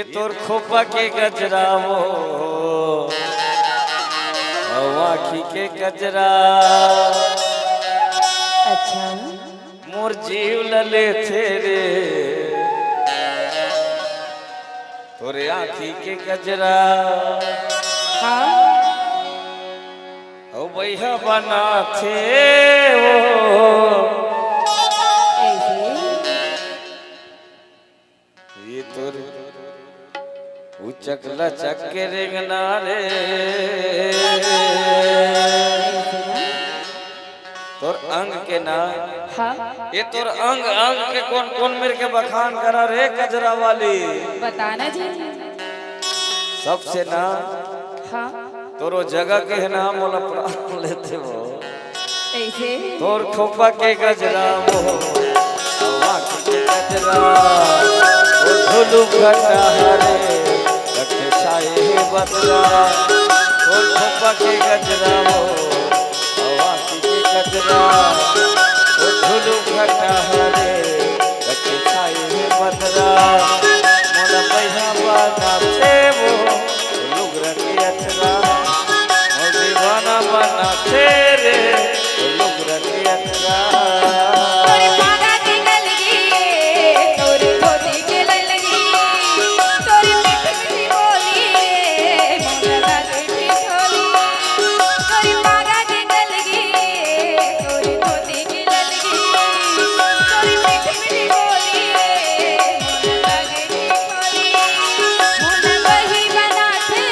ये तोर खोपा के गजरावो आखी के गजरा अच्छा मोर जीव लले थे रे तोरे आखी के गजरा हाँ ओ भैया बना थे वो ये तोर उचक लचक के रेंगना रे तोर अंग के ना हाँ ये तोर अंग अंग के कौन कौन मेरे के बखान करा रे गजरा वाली बताना जी सबसे ना हाँ तोरो जगह के नाम मोला प्राण लेते वो ऐसे तोर खोपा के गजरा वो आँख के गजरा वो धुलू घटा हरे रखे छाए बदरा तोर खोपा के गजरा वो आँख के गजरा वो धुलू घटा हरे रखे छाए बदरा मोला पैसा बना थे वो लुगरा के अचरा मोर दीवाना बना थे रे लुगरा के अचरा तोरे पागा के गलगी तोरे धोती के ललगी तोरे मीठी मीठी बोली मोला लागे ठोली तोरे पागा के गलगी तोरे धोती के ललगी तोरे मीठी मीठी बोली मोला लागे ठोली मोला बही बनाते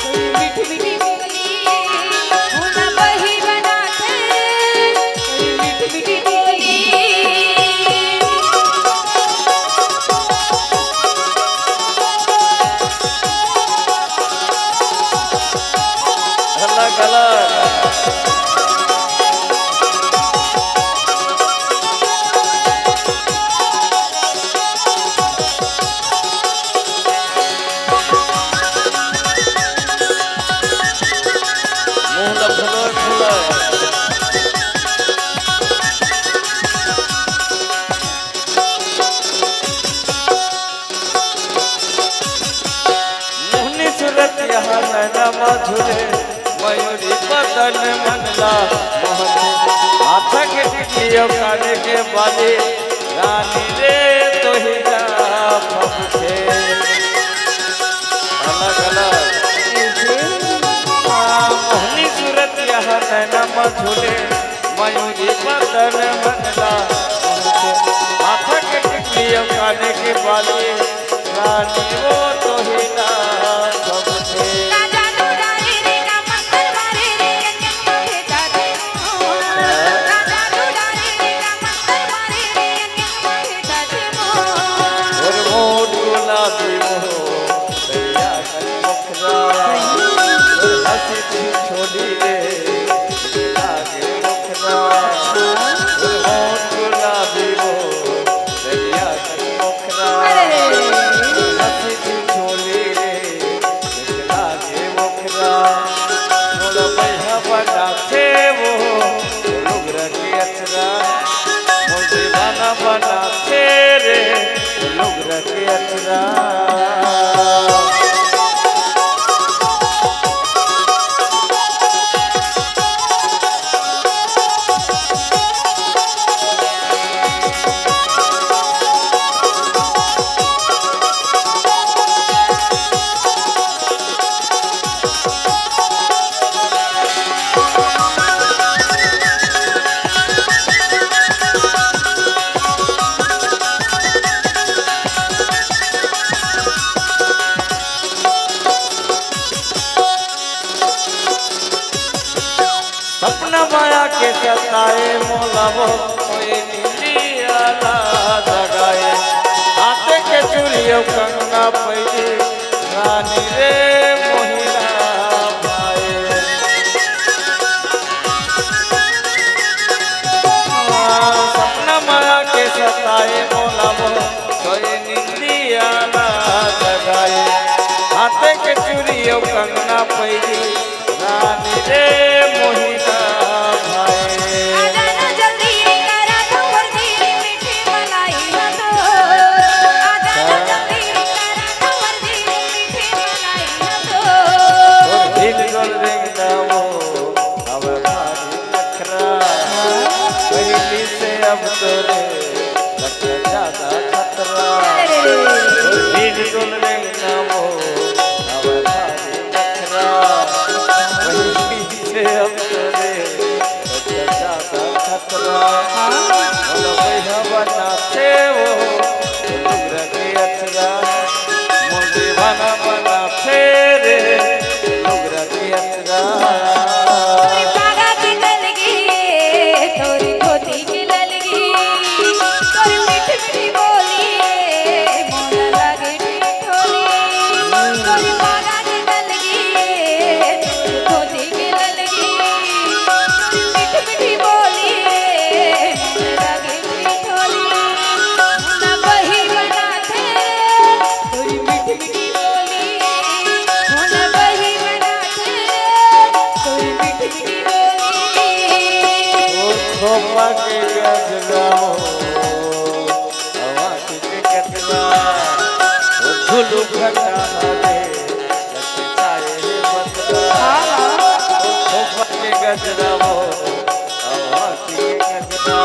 तोरे मीठी मीठी बोली मोला बही बनाते तोरे मीठी मीठी बोली अलग अलग मुंह लफलो खुला मोहनी सूरत यहाँ नैना मधुरे मयूरी बदन मंगला मोहन हाथ के टिकियो काने के बाली रानी रे तो ही फबके अलग अलग मोहनी सूरत यहाँ नैना मधुरे मयूरी बदन मंगला हाथ के टिकियो काने के बाली रानी वो तो ही फबके राजा दुलारी रे का मंतर मारे रे अंजन मोहे दादी मो राजा दुलारी रे का मंतर मारे रे अंजन मोहे दादी मो और मोट गुलाबी मोह दैया कर मुखरा और हंसी थी छोड़ी रे लागे मुखरा और मोट गुलाबी मोह दैया कर मुखरा हंसी थी छोड़ी रे लागे मुखरा मोला पैसा बना थे वो लुगरा के अचरा मोल दीवाना बना थे रे लुगरा के अचरा सपना माया के सताए मोला वो कोई नीलिया ना जगाए हाथ के चूड़ियों कंगना पैरी रानी रे मोहिना भाए सपना माया के सताए मोला वो कोई नीलिया ना जगाए हाथ के चूड़ियों कंगना पैरी रानी रे मोहिना भाई आजा ना जल्दी करा तो वर्दी मीठी मलाई ना तो आजा ना जल्दी करा तो झुलू घटा रे लगे छाए रे बदरा के गजरा वो हवा की गजरा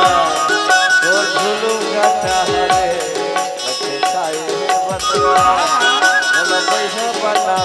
और झुलू घटा रे लगे छाए रे बदरा बोला पैसा बना